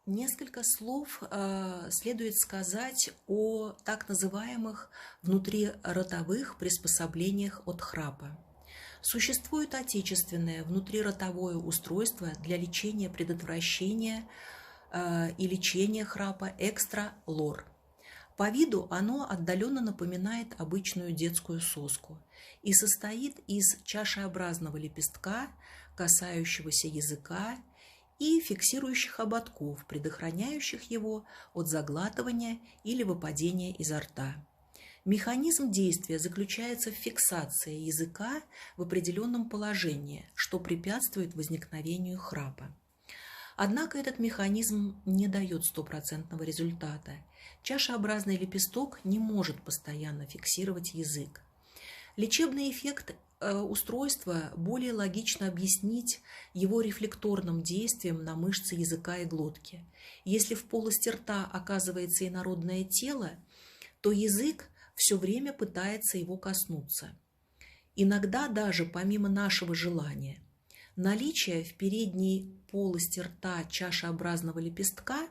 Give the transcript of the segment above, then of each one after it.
Несколько слов следует сказать о так называемых внутриротовых приспособлениях от храпа. Существует отечественное внутриротовое устройство для лечения, предотвращения и лечения храпа экстра-лор. По виду оно отдаленно напоминает обычную детскую соску и состоит из чашеобразного лепестка, касающегося языка, и фиксирующих ободков, предохраняющих его от заглатывания или выпадения изо рта. Механизм действия заключается в фиксации языка в определенном положении, что препятствует возникновению храпа. Однако этот механизм не дает стопроцентного результата. Чашеобразный лепесток не может постоянно фиксировать язык. Лечебный эффект устройства более логично объяснить его рефлекторным действием на мышцы языка и глотки. Если в полости рта оказывается инородное тело, то язык все время пытается его коснуться. Иногда даже помимо нашего желания. Наличие в передней полости рта чашеобразного лепестка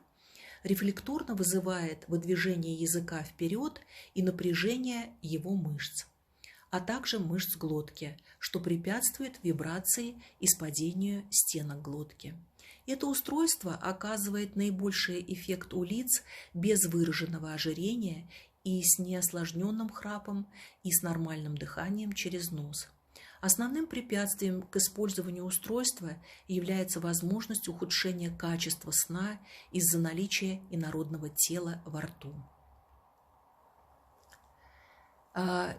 рефлекторно вызывает выдвижение языка вперед и напряжение его мышц, а также мышц глотки, что препятствует вибрации и спадению стенок глотки. Это устройство оказывает наибольший эффект у лиц без выраженного ожирения и с неосложненным храпом и с нормальным дыханием через нос. Основным препятствием к использованию устройства является возможность ухудшения качества сна из-за наличия инородного тела во рту.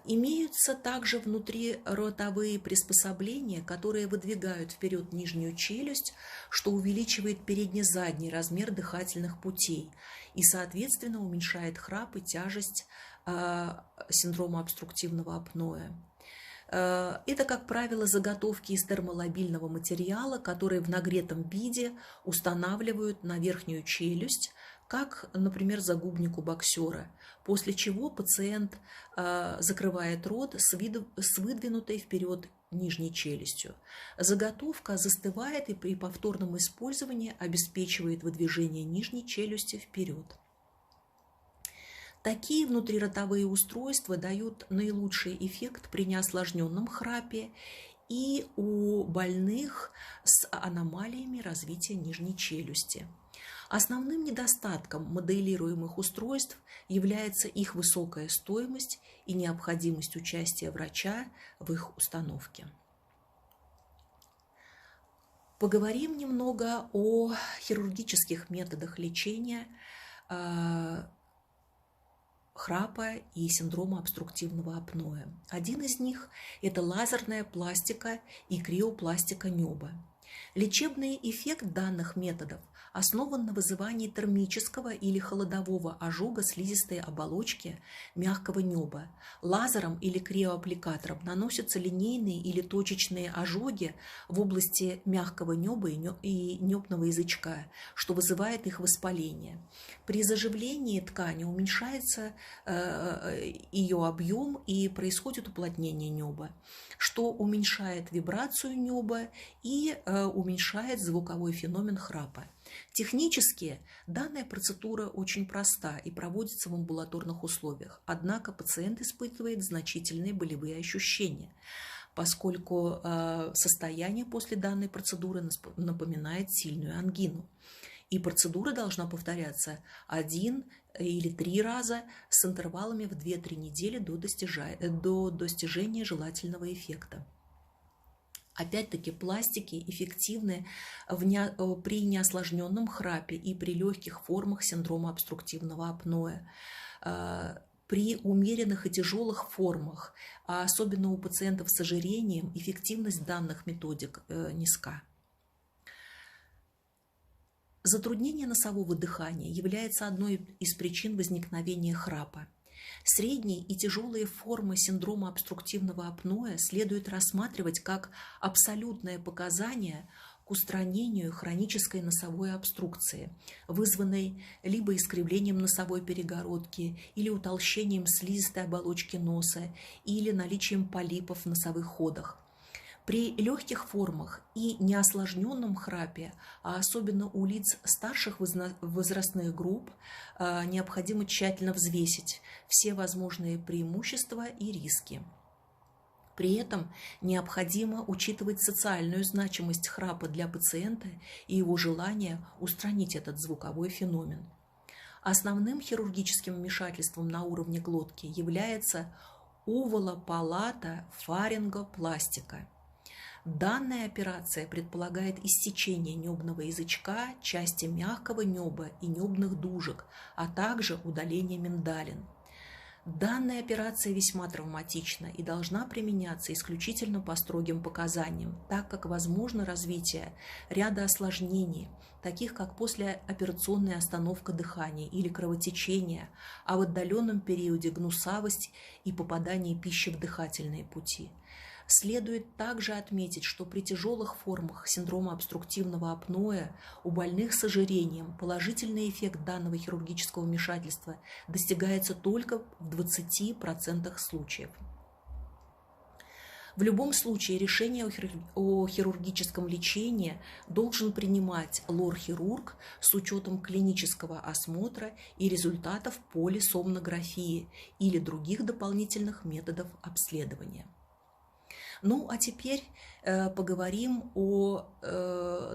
Имеются также внутриротовые приспособления, которые выдвигают вперед нижнюю челюсть, что увеличивает передне-задний размер дыхательных путей и, соответственно, уменьшает храп и тяжесть синдрома обструктивного апноэ. Это, как правило, заготовки из термолобильного материала, которые в нагретом виде устанавливают на верхнюю челюсть, как, например, загубник у боксера, после чего пациент закрывает рот с выдвинутой вперед нижней челюстью. Заготовка застывает и при повторном использовании обеспечивает выдвижение нижней челюсти вперед. Такие внутриротовые устройства дают наилучший эффект при неосложненном храпе и у больных с аномалиями развития нижней челюсти. Основным недостатком моделируемых устройств является их высокая стоимость и необходимость участия врача в их установке. Поговорим немного о хирургических методах лечения храпа и синдрома обструктивного апноэ. Один из них – это лазерная пластика и криопластика неба. Лечебный эффект данных методов основан на вызывании термического или холодового ожога слизистой оболочки мягкого неба. Лазером или криоаппликатором наносятся линейные или точечные ожоги в области мягкого неба и небного язычка, что вызывает их воспаление. При заживлении ткани уменьшается ее объем и происходит уплотнение неба, что уменьшает вибрацию неба и уменьшает звуковой феномен храпа. Технически данная процедура очень проста и проводится в амбулаторных условиях, однако пациент испытывает значительные болевые ощущения, поскольку состояние после данной процедуры напоминает сильную ангину. И процедура должна повторяться 1 или 3 раза с интервалами в 2-3 недели до достижения желательного эффекта. Опять-таки пластики эффективны при неосложненном храпе и при легких формах синдрома обструктивного апноэ. При умеренных и тяжелых формах, а особенно у пациентов с ожирением, эффективность данных методик низка. Затруднение носового дыхания является одной из причин возникновения храпа. Средние и тяжелые формы синдрома обструктивного апноэ следует рассматривать как абсолютное показание к устранению хронической носовой обструкции, вызванной либо искривлением носовой перегородки, или утолщением слизистой оболочки носа, или наличием полипов в носовых ходах. При легких формах и неосложненном храпе, а особенно у лиц старших возрастных групп, необходимо тщательно взвесить все возможные преимущества и риски. При этом необходимо учитывать социальную значимость храпа для пациента и его желание устранить этот звуковой феномен. Основным хирургическим вмешательством на уровне глотки является овалопалатофарингопластика. Данная операция предполагает иссечение небного язычка, части мягкого неба и небных дужек, а также удаление миндалин. Данная операция весьма травматична и должна применяться исключительно по строгим показаниям, так как возможно развитие ряда осложнений, таких как послеоперационная остановка дыхания или кровотечение, а в отдаленном периоде гнусавость и попадание пищи в дыхательные пути. Следует также отметить, что при тяжелых формах синдрома обструктивного апноэ у больных с ожирением положительный эффект данного хирургического вмешательства достигается только в 20% случаев. В любом случае решение о хирургическом лечении должен принимать лор-хирург с учетом клинического осмотра и результатов полисомнографии или других дополнительных методов обследования. Ну, а теперь поговорим о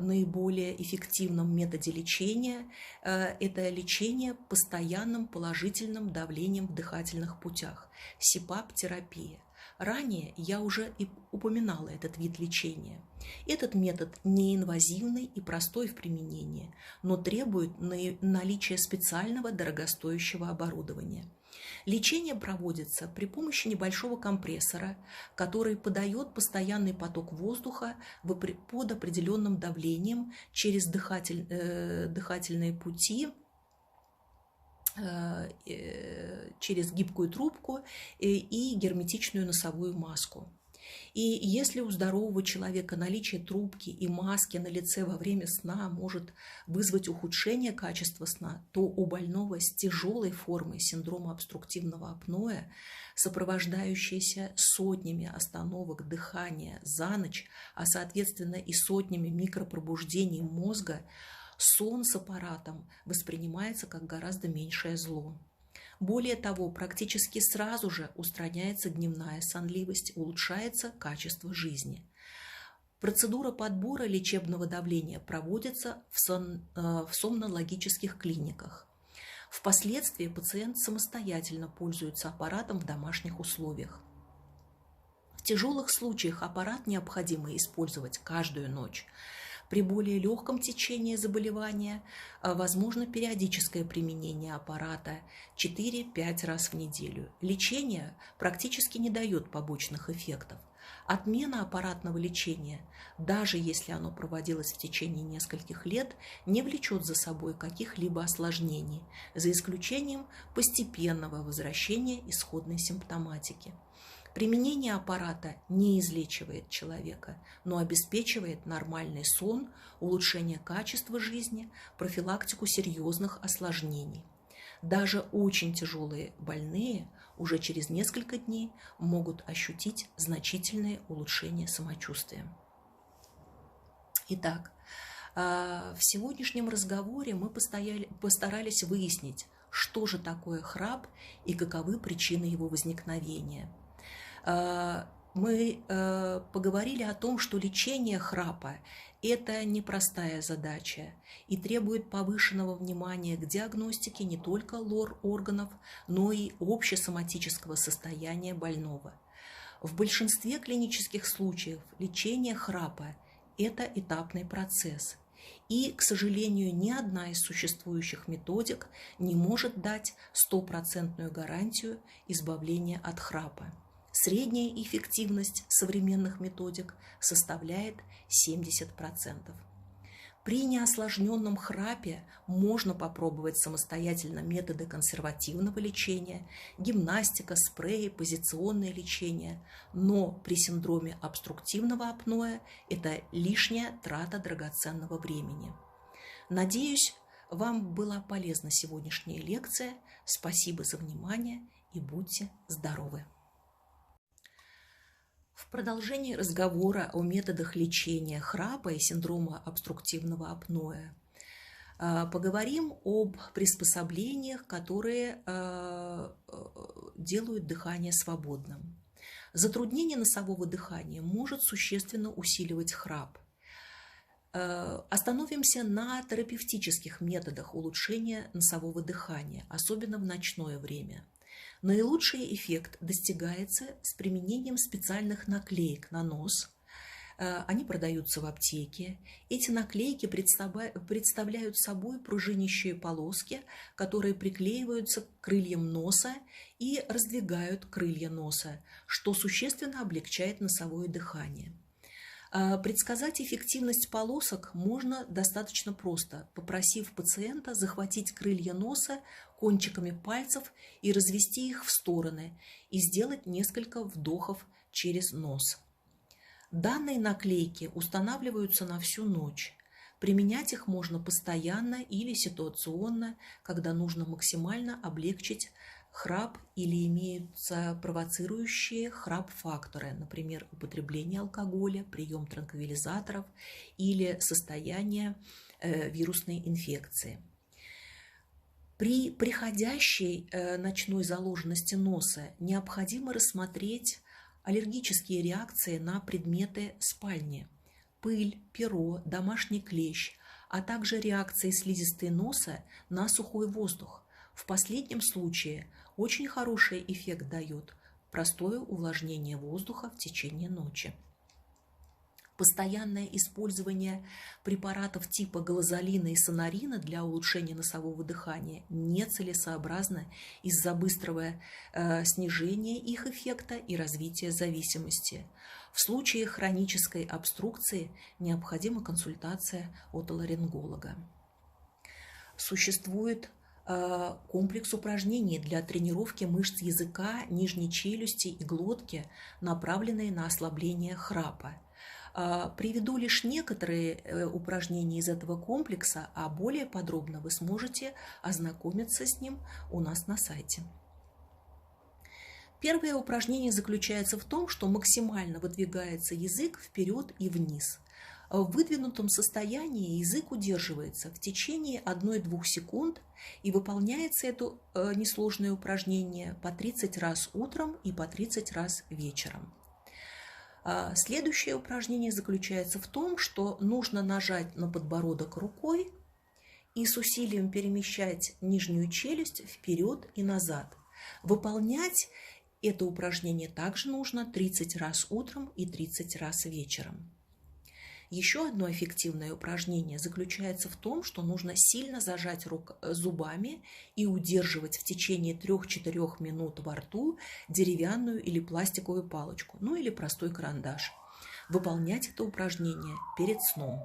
наиболее эффективном методе лечения. Это лечение постоянным положительным давлением в дыхательных путях, СИПАП-терапия. Ранее я уже и упоминала этот вид лечения. Этот метод неинвазивный и простой в применении, но требует наличия специального дорогостоящего оборудования. Лечение проводится при помощи небольшого компрессора, который подает постоянный поток воздуха под определенным давлением через дыхательные пути, через гибкую трубку и герметичную носовую маску. И если у здорового человека наличие трубки и маски на лице во время сна может вызвать ухудшение качества сна, то у больного с тяжелой формой синдрома обструктивного апноэ, сопровождающейся сотнями остановок дыхания за ночь, а соответственно и сотнями микропробуждений мозга, сон с аппаратом воспринимается как гораздо меньшее зло. Более того, практически сразу же устраняется дневная сонливость, улучшается качество жизни. Процедура подбора лечебного давления проводится в сомнологических клиниках. Впоследствии пациент самостоятельно пользуется аппаратом в домашних условиях. В тяжелых случаях аппарат необходимо использовать каждую ночь. При более легком течении заболевания возможно периодическое применение аппарата 4-5 раз в неделю. Лечение практически не дает побочных эффектов. Отмена аппаратного лечения, даже если оно проводилось в течение нескольких лет, не влечет за собой каких-либо осложнений, за исключением постепенного возвращения исходной симптоматики. Применение аппарата не излечивает человека, но обеспечивает нормальный сон, улучшение качества жизни, профилактику серьезных осложнений. Даже очень тяжелые больные уже через несколько дней могут ощутить значительное улучшение самочувствия. Итак, в сегодняшнем разговоре мы постарались выяснить, что же такое храп и каковы причины его возникновения. Мы поговорили о том, что лечение храпа – это непростая задача и требует повышенного внимания к диагностике не только лор-органов, но и общесоматического состояния больного. В большинстве клинических случаев лечение храпа – это этапный процесс. И, к сожалению, ни одна из существующих методик не может дать стопроцентную гарантию избавления от храпа. Средняя эффективность современных методик составляет 70%. При неосложненном храпе можно попробовать самостоятельно методы консервативного лечения, гимнастика, спреи, позиционное лечение, но при синдроме обструктивного апноэ это лишняя трата драгоценного времени. Надеюсь, вам была полезна сегодняшняя лекция. Спасибо за внимание и будьте здоровы! В продолжении разговора о методах лечения храпа и синдрома обструктивного апноэ поговорим об приспособлениях, которые делают дыхание свободным. Затруднение носового дыхания может существенно усиливать храп. Остановимся на терапевтических методах улучшения носового дыхания, особенно в ночное время. Наилучший эффект достигается с применением специальных наклеек на нос. Они продаются в аптеке. Эти наклейки представляют собой пружинящие полоски, которые приклеиваются к крыльям носа и раздвигают крылья носа, что существенно облегчает носовое дыхание. Предсказать эффективность полосок можно достаточно просто, попросив пациента захватить крылья носа кончиками пальцев и развести их в стороны и сделать несколько вдохов через нос. Данные наклейки устанавливаются на всю ночь. Применять их можно постоянно или ситуационно, когда нужно максимально облегчить храп или имеются провоцирующие храп-факторы, например, употребление алкоголя, прием транквилизаторов или состояние вирусной инфекции. При приходящей ночной заложенности носа необходимо рассмотреть аллергические реакции на предметы спальни, пыль, перо, домашний клещ, а также реакции слизистой носа на сухой воздух. В последнем случае очень хороший эффект дает простое увлажнение воздуха в течение ночи. Постоянное использование препаратов типа галазолина и сонарина для улучшения носового дыхания нецелесообразно из-за быстрого снижения их эффекта и развития зависимости. В случае хронической обструкции необходима консультация отоларинголога. Существует комплекс упражнений для тренировки мышц языка, нижней челюсти и глотки, направленные на ослабление храпа. Приведу лишь некоторые упражнения из этого комплекса, а более подробно вы сможете ознакомиться с ним у нас на сайте. Первое упражнение заключается в том, что максимально выдвигается язык вперед и вниз. В выдвинутом состоянии язык удерживается в течение 1-2 секунд и выполняется это несложное упражнение по 30 раз утром и по 30 раз вечером. Следующее упражнение заключается в том, что нужно нажать на подбородок рукой и с усилием перемещать нижнюю челюсть вперед и назад. Выполнять это упражнение также нужно 30 раз утром и 30 раз вечером. Еще одно эффективное упражнение заключается в том, что нужно сильно зажать зубами и удерживать в течение 3-4 минут во рту деревянную или пластиковую палочку, ну или простой карандаш. Выполнять это упражнение перед сном.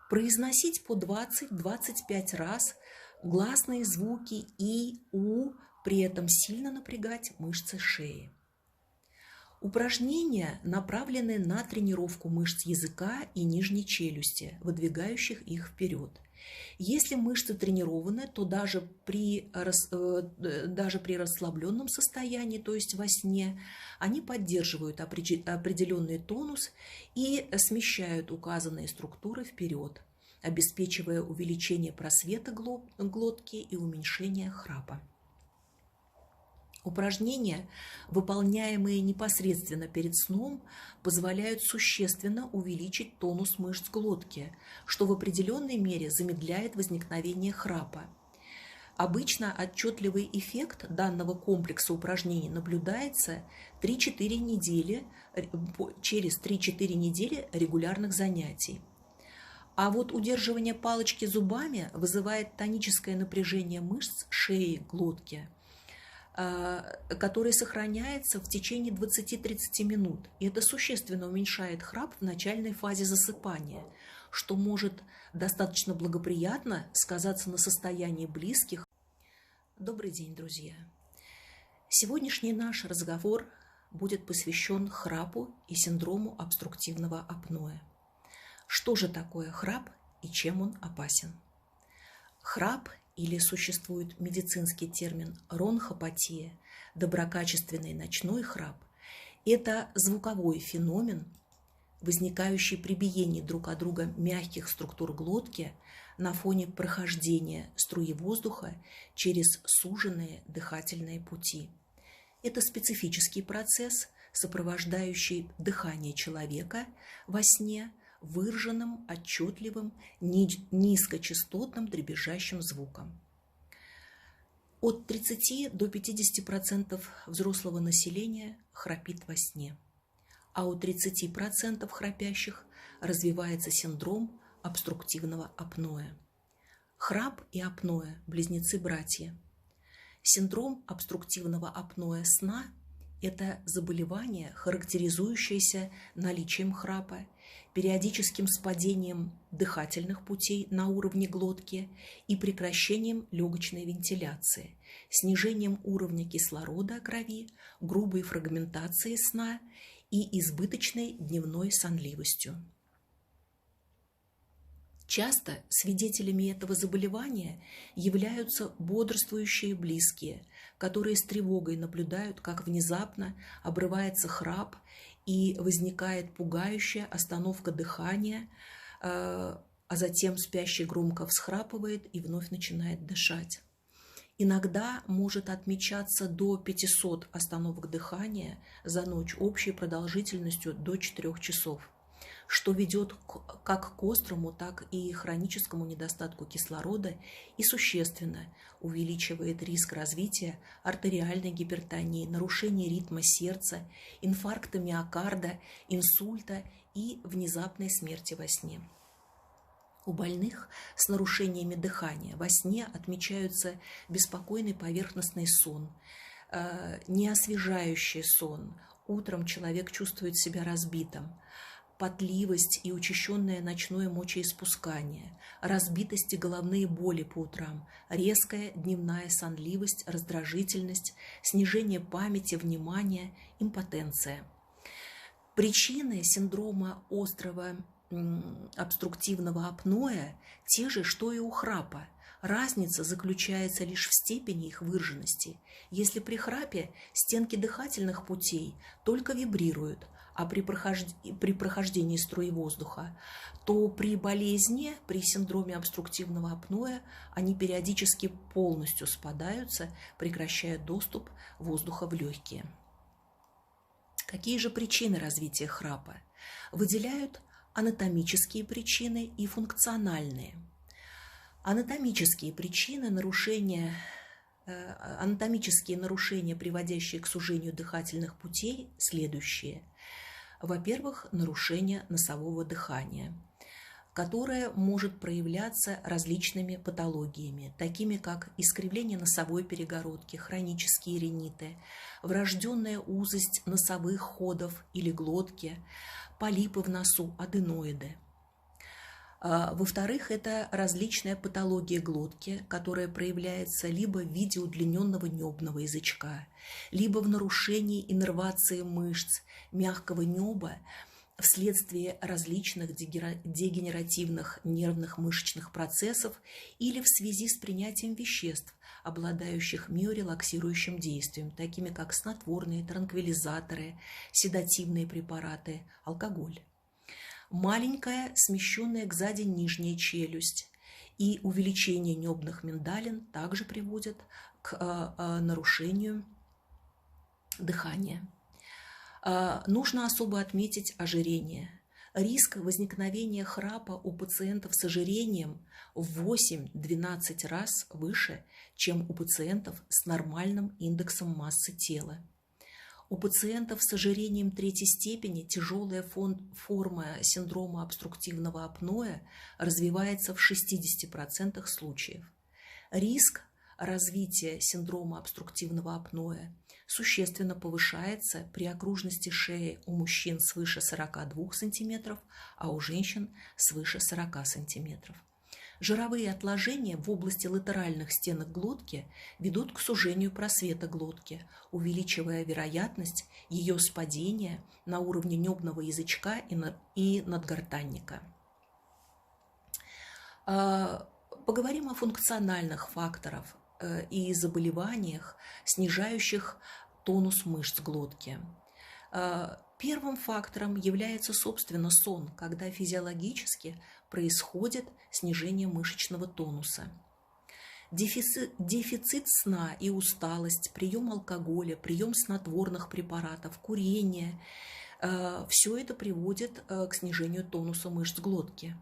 Произносить по 20-25 раз гласные звуки и, у, при этом сильно напрягать мышцы шеи. Упражнения направлены на тренировку мышц языка и нижней челюсти, выдвигающих их вперед. Если мышцы тренированы, то даже при расслабленном состоянии, то есть во сне, они поддерживают определенный тонус и смещают указанные структуры вперед, обеспечивая увеличение просвета глотки и уменьшение храпа. Упражнения, выполняемые непосредственно перед сном, позволяют существенно увеличить тонус мышц глотки, что в определенной мере замедляет возникновение храпа. Обычно отчетливый эффект данного комплекса упражнений наблюдается через 3-4 недели регулярных занятий. А вот удерживание палочки зубами вызывает тоническое напряжение мышц шеи, глотки, который сохраняется в течение 20-30 минут. И это существенно уменьшает храп в начальной фазе засыпания, что может достаточно благоприятно сказаться на состоянии близких. Добрый день, друзья! Сегодняшний наш разговор будет посвящен храпу и синдрому обструктивного апноэ. Что же такое храп и чем он опасен? Храп или существует медицинский термин ронхопатия, доброкачественный ночной храп, это звуковой феномен, возникающий при биении друг от друга мягких структур глотки на фоне прохождения струи воздуха через суженные дыхательные пути. Это специфический процесс, сопровождающий дыхание человека во сне выраженным, отчетливым, низкочастотным дребезжащим звуком. От 30 до 50% взрослого населения храпит во сне, а у 30% храпящих развивается синдром обструктивного апноэ. Храп и апноэ – близнецы-братья. Синдром обструктивного апноэ сна – это заболевание, характеризующееся наличием храпа, периодическим спадением дыхательных путей на уровне глотки и прекращением легочной вентиляции, снижением уровня кислорода крови, грубой фрагментацией сна и избыточной дневной сонливостью. Часто свидетелями этого заболевания являются бодрствующие близкие, которые с тревогой наблюдают, как внезапно обрывается храп и возникает пугающая остановка дыхания, а затем спящий громко всхрапывает и вновь начинает дышать. Иногда может отмечаться до 500 остановок дыхания за ночь общей продолжительностью до 4 часов, что ведет как к острому, так и хроническому недостатку кислорода и существенно увеличивает риск развития артериальной гипертонии, нарушения ритма сердца, инфаркта миокарда, инсульта и внезапной смерти во сне. У больных с нарушениями дыхания во сне отмечаются беспокойный поверхностный сон, неосвежающий сон. Утром человек чувствует себя разбитым. Потливость и учащенное ночное мочеиспускание, разбитость и головные боли по утрам, резкая дневная сонливость, раздражительность, снижение памяти, внимания, импотенция. Причины синдрома острого обструктивного апноэ те же, что и у храпа. Разница заключается лишь в степени их выраженности. Если при храпе стенки дыхательных путей только вибрируют, а при прохождении струи воздуха, то при болезни, при синдроме обструктивного апноэ, они периодически полностью спадаются, прекращая доступ воздуха в легкие. Какие же причины развития храпа? Выделяют анатомические причины и функциональные. Анатомические нарушения, приводящие к сужению дыхательных путей, следующие. Во-первых, нарушение носового дыхания, которое может проявляться различными патологиями, такими как искривление носовой перегородки, хронические риниты, врожденная узость носовых ходов или глотки, полипы в носу, аденоиды. Во-вторых, это различная патология глотки, которая проявляется либо в виде удлиненного небного язычка, либо в нарушении иннервации мышц мягкого неба вследствие различных дегенеративных нервных мышечных процессов или в связи с принятием веществ, обладающих миорелаксирующим действием, такими как снотворные, транквилизаторы, седативные препараты, алкоголь. Маленькая, смещенная кзади нижняя челюсть и увеличение небных миндалин также приводят к нарушению дыхания. Нужно особо отметить ожирение. Риск возникновения храпа у пациентов с ожирением в 8-12 раз выше, чем у пациентов с нормальным индексом массы тела. У пациентов с ожирением третьей степени тяжелая форма синдрома обструктивного апноэ развивается в 60% случаев. Риск развития синдрома обструктивного апноэ существенно повышается при окружности шеи у мужчин свыше 42 см, а у женщин свыше 40 см. Жировые отложения в области латеральных стенок глотки ведут к сужению просвета глотки, увеличивая вероятность ее спадения на уровне небного язычка и надгортанника. Поговорим о функциональных факторах и заболеваниях, снижающих тонус мышц глотки. Первым фактором является, собственно, сон, когда физиологически происходит снижение мышечного тонуса. Дефицит сна и усталость, прием алкоголя, прием снотворных препаратов, курение – все это приводит к снижению тонуса мышц глотки.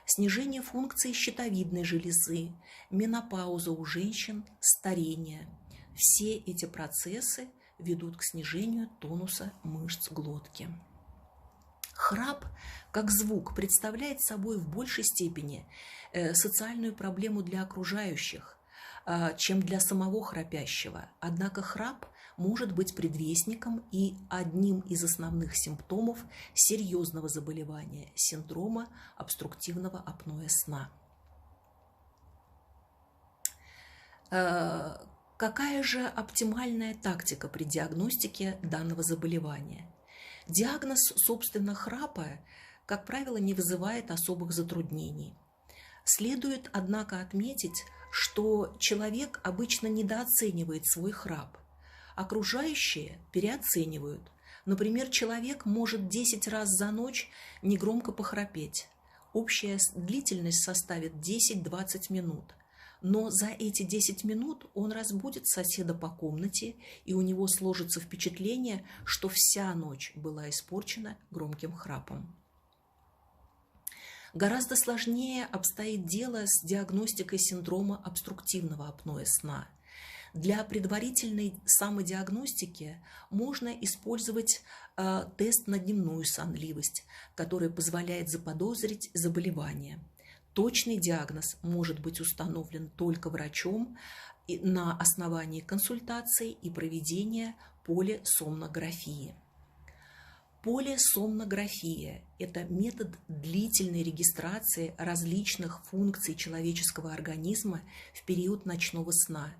Снижение функции щитовидной железы, менопауза у женщин, старение – все эти процессы ведут к снижению тонуса мышц глотки. Храп, как звук, представляет собой в большей степени социальную проблему для окружающих, чем для самого храпящего. Однако храп может быть предвестником и одним из основных симптомов серьезного заболевания – синдрома обструктивного апноэ сна. Какая же оптимальная тактика при диагностике данного заболевания? Диагноз, собственно, храпа, как правило, не вызывает особых затруднений. Следует, однако, отметить, что человек обычно недооценивает свой храп. Окружающие переоценивают. Например, человек может 10 раз за ночь негромко похрапеть. Общая длительность составит 10-20 минут. Но за эти 10 минут он разбудит соседа по комнате, и у него сложится впечатление, что вся ночь была испорчена громким храпом. Гораздо сложнее обстоит дело с диагностикой синдрома обструктивного апноэ сна. Для предварительной самодиагностики можно использовать тест на дневную сонливость, который позволяет заподозрить заболевание. Точный диагноз может быть установлен только врачом на основании консультаций и проведения полисомнографии. Полисомнография – это метод длительной регистрации различных функций человеческого организма в период ночного сна.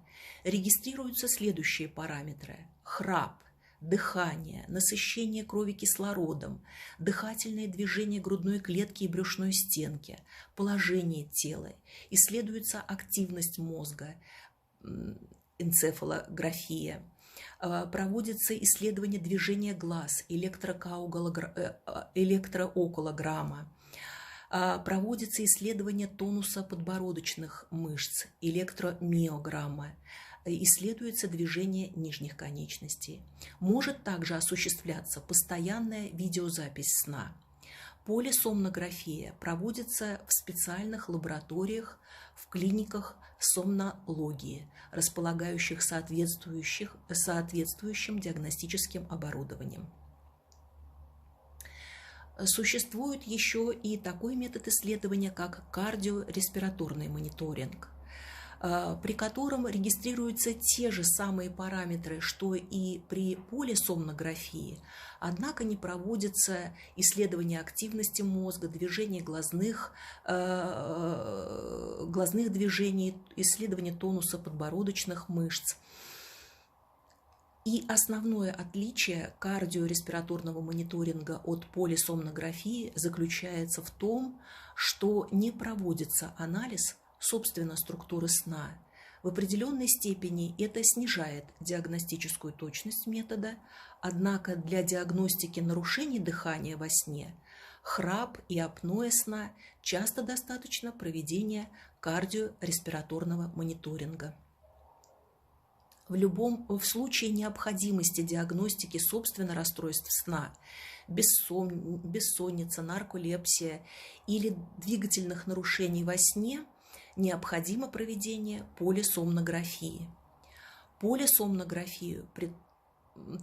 Регистрируются следующие параметры: храп, дыхание, насыщение крови кислородом, дыхательное движение грудной клетки и брюшной стенки, положение тела, исследуется активность мозга, энцефалография, проводится исследование движения глаз, электроокулограмма, проводится исследование тонуса подбородочных мышц, электромиограмма, исследуется движение нижних конечностей. Может также осуществляться постоянная видеозапись сна. Полисомнография проводится в специальных лабораториях, в клиниках сомнологии, располагающих соответствующим диагностическим оборудованием. Существует еще и такой метод исследования, как кардиореспираторный мониторинг, при котором регистрируются те же самые параметры, что и при полисомнографии, однако не проводится исследование активности мозга, движения глазных движений, исследование тонуса подбородочных мышц. И основное отличие кардиореспираторного мониторинга от полисомнографии заключается в том, что не проводится анализ собственно структуры сна. В определенной степени это снижает диагностическую точность метода, однако для диагностики нарушений дыхания во сне, храп и апноэ сна часто достаточно проведения кардиореспираторного мониторинга. В случае необходимости диагностики собственно расстройств сна, бессонница, нарколепсия или двигательных нарушений во сне, необходимо проведение полисомнографии. Полисомнографию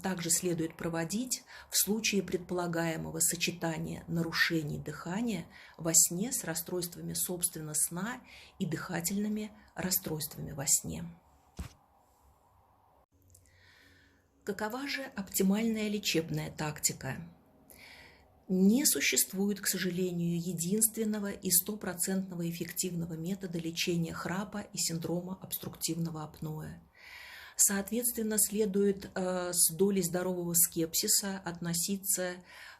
также следует проводить в случае предполагаемого сочетания нарушений дыхания во сне с расстройствами собственно сна и дыхательными расстройствами во сне. Какова же оптимальная лечебная тактика? Не существует, к сожалению, единственного и стопроцентного эффективного метода лечения храпа и синдрома обструктивного апноэ. Соответственно, следует с долей здорового скепсиса относиться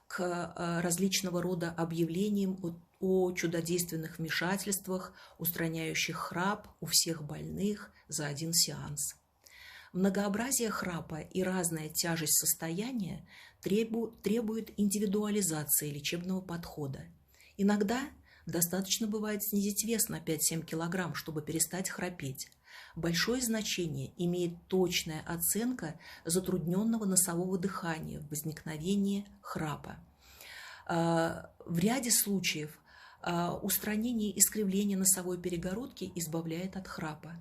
к различного рода объявлениям о чудодейственных вмешательствах, устраняющих храп у всех больных за один сеанс. Многообразие храпа и разная тяжесть состояния требуют индивидуализации лечебного подхода. Иногда достаточно бывает снизить вес на 5-7 кг, чтобы перестать храпеть. Большое значение имеет точная оценка затрудненного носового дыхания в возникновении храпа. В ряде случаев устранение искривления носовой перегородки избавляет от храпа.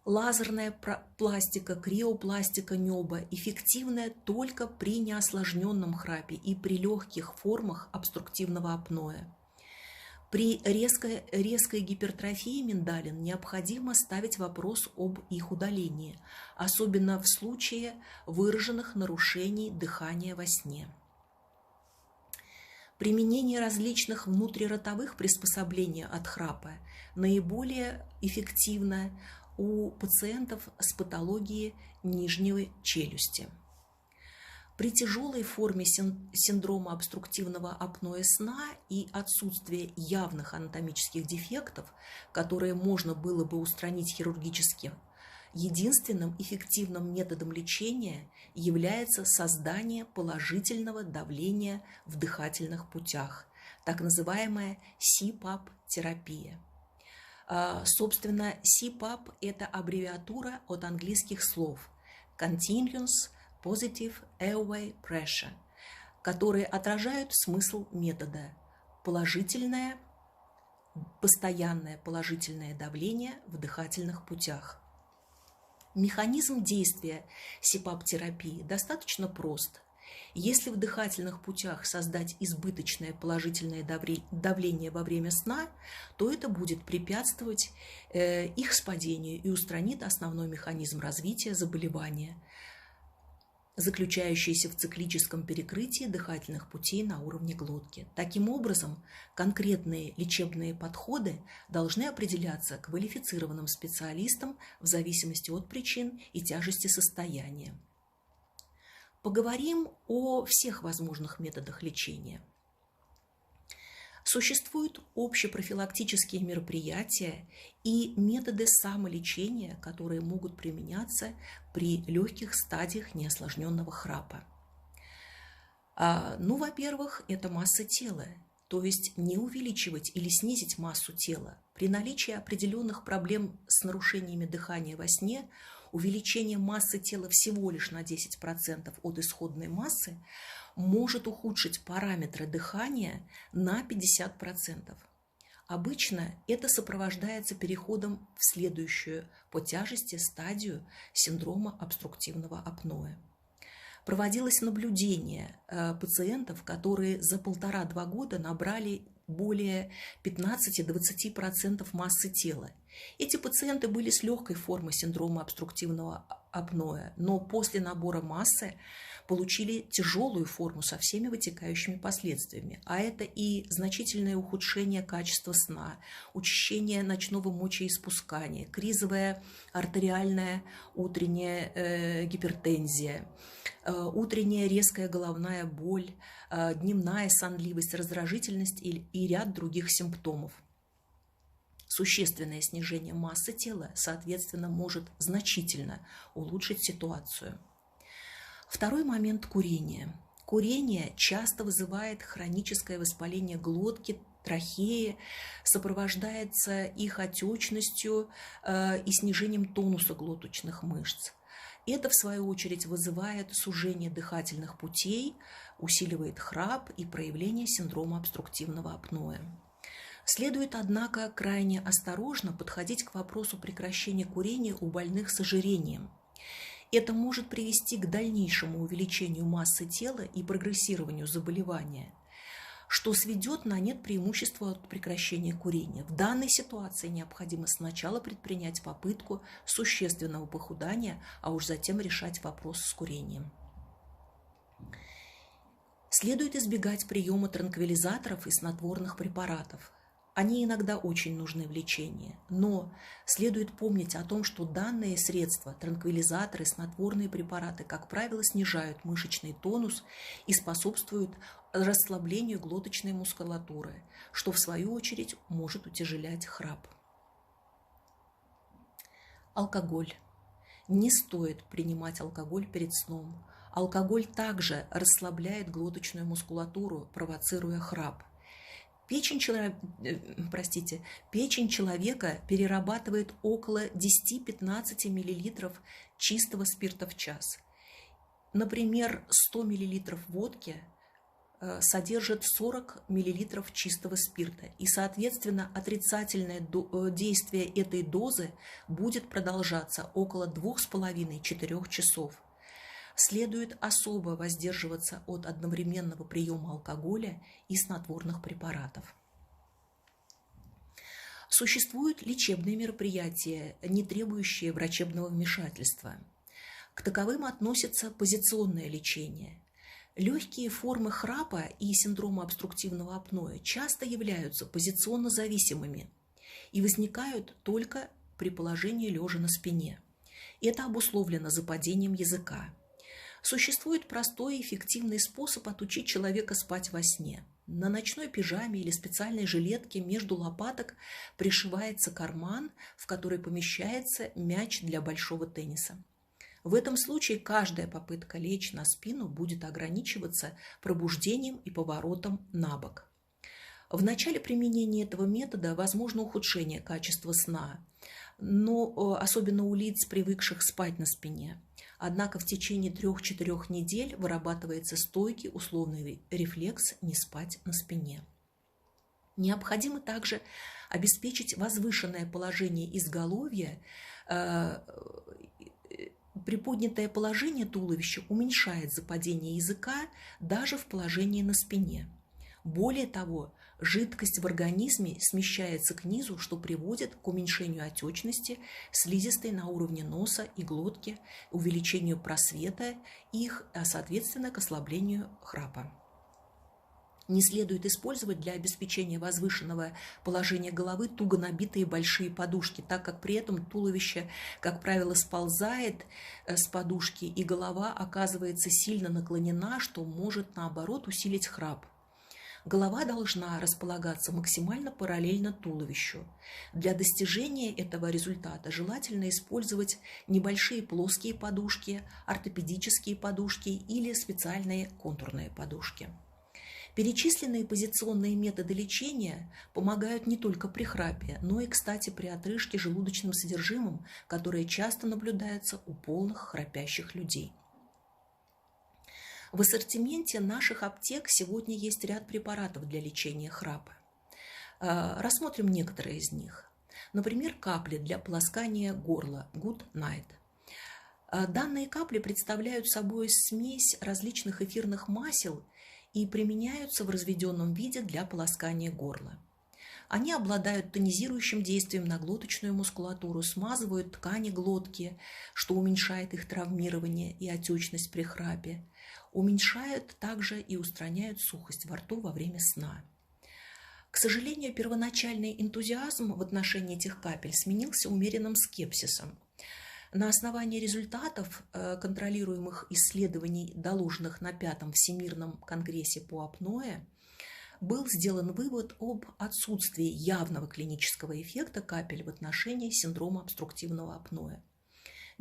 Лазерная пластика, криопластика неба эффективная только при неосложненном храпе и при легких формах обструктивного апноэ. При резкой гипертрофии миндалин необходимо ставить вопрос об их удалении, особенно в случае выраженных нарушений дыхания во сне. Применение различных внутриротовых приспособлений от храпа наиболее эффективно у пациентов с патологией нижней челюсти. При тяжелой форме синдрома обструктивного апноэ сна и отсутствии явных анатомических дефектов, которые можно было бы устранить хирургически, единственным эффективным методом лечения является создание положительного давления в дыхательных путях, так называемая CPAP-терапия. Собственно, CPAP – это аббревиатура от английских слов Continuous Positive Airway Pressure, которые отражают смысл метода – постоянное положительное давление в дыхательных путях. Механизм действия CPAP-терапии достаточно прост. Если в дыхательных путях создать избыточное положительное давление во время сна, то это будет препятствовать их спадению и устранит основной механизм развития заболевания, заключающийся в циклическом перекрытии дыхательных путей на уровне глотки. Таким образом, конкретные лечебные подходы должны определяться квалифицированным специалистом в зависимости от причин и тяжести состояния. Поговорим о всех возможных методах лечения. Существуют общепрофилактические мероприятия и методы самолечения, которые могут применяться при легких стадиях неосложненного храпа. Во-первых, это масса тела, то есть не увеличивать или снизить массу тела. При наличии определенных проблем с нарушениями дыхания во сне увеличение массы тела всего лишь на 10% от исходной массы может ухудшить параметры дыхания на 50%. Обычно это сопровождается переходом в следующую по тяжести стадию синдрома обструктивного апноэ. Проводилось наблюдение пациентов, которые за 1,5-2 года набрали более 15-20% массы тела. Эти пациенты были с легкой формой синдрома обструктивного апноэ, но после набора массы получили тяжелую форму со всеми вытекающими последствиями. А это и значительное ухудшение качества сна, учащение ночного мочеиспускания, кризовая артериальная утренняя гипертензия, утренняя резкая головная боль, дневная сонливость, раздражительность и ряд других симптомов. Существенное снижение массы тела, соответственно, может значительно улучшить ситуацию. Второй момент – курение. Курение часто вызывает хроническое воспаление глотки, трахеи, сопровождается их отечностью и снижением тонуса глоточных мышц. Это, в свою очередь, вызывает сужение дыхательных путей, усиливает храп и проявление синдрома обструктивного апноэ. Следует, однако, крайне осторожно подходить к вопросу прекращения курения у больных с ожирением. Это может привести к дальнейшему увеличению массы тела и прогрессированию заболевания, что сведет на нет преимущество от прекращения курения. В данной ситуации необходимо сначала предпринять попытку существенного похудания, а уж затем решать вопрос с курением. Следует избегать приема транквилизаторов и снотворных препаратов. Они иногда очень нужны в лечении, но следует помнить о том, что данные средства, транквилизаторы, снотворные препараты, как правило, снижают мышечный тонус и способствуют расслаблению глоточной мускулатуры, что в свою очередь может утяжелять храп. Алкоголь. Не стоит принимать алкоголь перед сном. Алкоголь также расслабляет глоточную мускулатуру, провоцируя храп. Печень человека перерабатывает около 10-15 мл чистого спирта в час. Например, 100 мл водки содержит 40 мл чистого спирта, и, соответственно, отрицательное действие этой дозы будет продолжаться около 2,5-4 часов. Следует особо воздерживаться от одновременного приема алкоголя и снотворных препаратов. Существуют лечебные мероприятия, не требующие врачебного вмешательства. К таковым относится позиционное лечение. Легкие формы храпа и синдрома обструктивного апноэ часто являются позиционно зависимыми и возникают только при положении лежа на спине. Это обусловлено западением языка. Существует простой и эффективный способ отучить человека спать во сне. На ночной пижаме или специальной жилетке между лопаток пришивается карман, в который помещается мяч для большого тенниса. В этом случае каждая попытка лечь на спину будет ограничиваться пробуждением и поворотом на бок. В начале применения этого метода возможно ухудшение качества сна, но особенно у лиц, привыкших спать на спине. Однако в течение 3-4 недель вырабатывается стойкий условный рефлекс не спать на спине. Необходимо также обеспечить возвышенное положение изголовья. Приподнятое положение туловища уменьшает западение языка даже в положении на спине. Более того, жидкость в организме смещается к низу, что приводит к уменьшению отечности слизистой на уровне носа и глотки, увеличению просвета их, а соответственно к ослаблению храпа. Не следует использовать для обеспечения возвышенного положения головы туго набитые большие подушки, так как при этом туловище, как правило, сползает с подушки, и голова оказывается сильно наклонена, что может, наоборот, усилить храп. Голова должна располагаться максимально параллельно туловищу. Для достижения этого результата желательно использовать небольшие плоские подушки, ортопедические подушки или специальные контурные подушки. Перечисленные позиционные методы лечения помогают не только при храпе, но и, кстати, при отрыжке желудочным содержимым, которое часто наблюдается у полных храпящих людей. В ассортименте наших аптек сегодня есть ряд препаратов для лечения храпа. Рассмотрим некоторые из них. Например, капли для полоскания горла Good Night. Данные капли представляют собой смесь различных эфирных масел и применяются в разведенном виде для полоскания горла. Они обладают тонизирующим действием на глоточную мускулатуру, смазывают ткани глотки, что уменьшает их травмирование и отечность при храпе, уменьшают также и устраняют сухость во рту во время сна. К сожалению, первоначальный энтузиазм в отношении этих капель сменился умеренным скепсисом. На основании результатов контролируемых исследований, доложенных на 5-м Всемирном конгрессе по апноэ, был сделан вывод об отсутствии явного клинического эффекта капель в отношении синдрома обструктивного апноэ.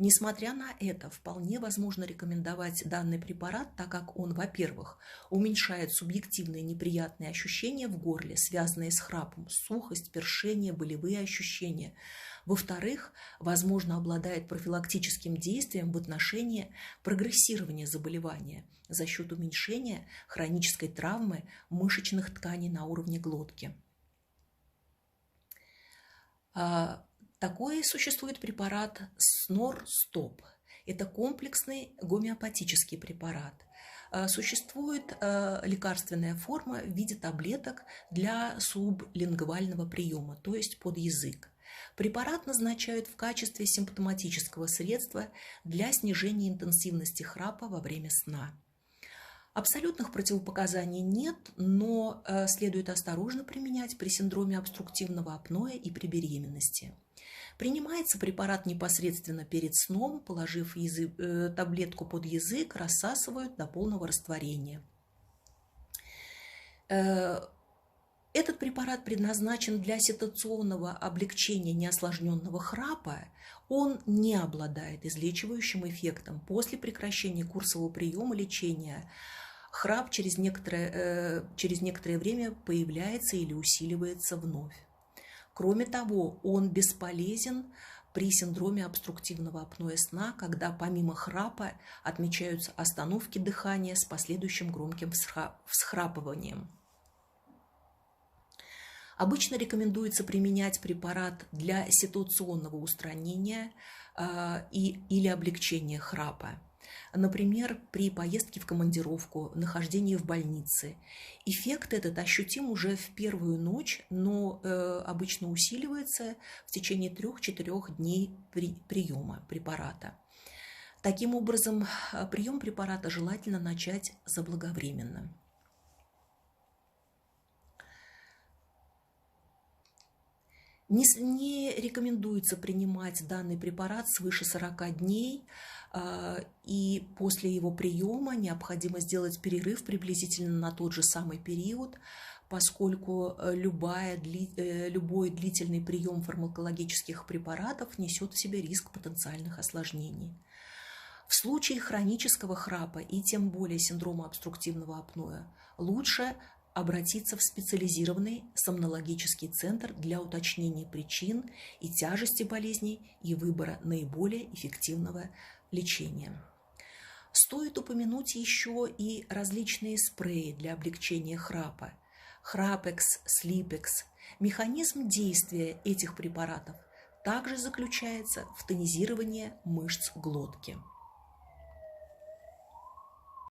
Несмотря на это, вполне возможно рекомендовать данный препарат, так как он, во-первых, уменьшает субъективные неприятные ощущения в горле, связанные с храпом, сухость, першение, болевые ощущения. Во-вторых, возможно, обладает профилактическим действием в отношении прогрессирования заболевания за счет уменьшения хронической травмы мышечных тканей на уровне глотки. Такой существует препарат Снор-Стоп. Это комплексный гомеопатический препарат. Существует лекарственная форма в виде таблеток для сублингвального приема, то есть под язык. Препарат назначают в качестве симптоматического средства для снижения интенсивности храпа во время сна. Абсолютных противопоказаний нет, но следует осторожно применять при синдроме обструктивного апноэ и при беременности. Принимается препарат непосредственно перед сном, положив таблетку под язык, рассасывают до полного растворения. Этот препарат предназначен для ситуационного облегчения неосложненного храпа. Он не обладает излечивающим эффектом. После прекращения курсового приема лечения храп через некоторое время появляется или усиливается вновь. Кроме того, он бесполезен при синдроме обструктивного апноэ сна, когда помимо храпа отмечаются остановки дыхания с последующим громким всхрапыванием. Обычно рекомендуется применять препарат для ситуационного устранения или облегчения храпа. Например, при поездке в командировку, нахождении в больнице. Эффект этот ощутим уже в первую ночь, но обычно усиливается в течение 3-4 дней приема препарата. Таким образом, прием препарата желательно начать заблаговременно. Не рекомендуется принимать данный препарат свыше 40 дней, и после его приема необходимо сделать перерыв приблизительно на тот же самый период, поскольку любой длительный прием фармакологических препаратов несет в себе риск потенциальных осложнений. В случае хронического храпа и тем более синдрома обструктивного апноэ лучше обратиться в специализированный сомнологический центр для уточнения причин и тяжести болезней и выбора наиболее эффективного лечения. Стоит упомянуть еще и различные спреи для облегчения храпа. Храпекс, слипекс. Механизм действия этих препаратов также заключается в тонизировании мышц глотки.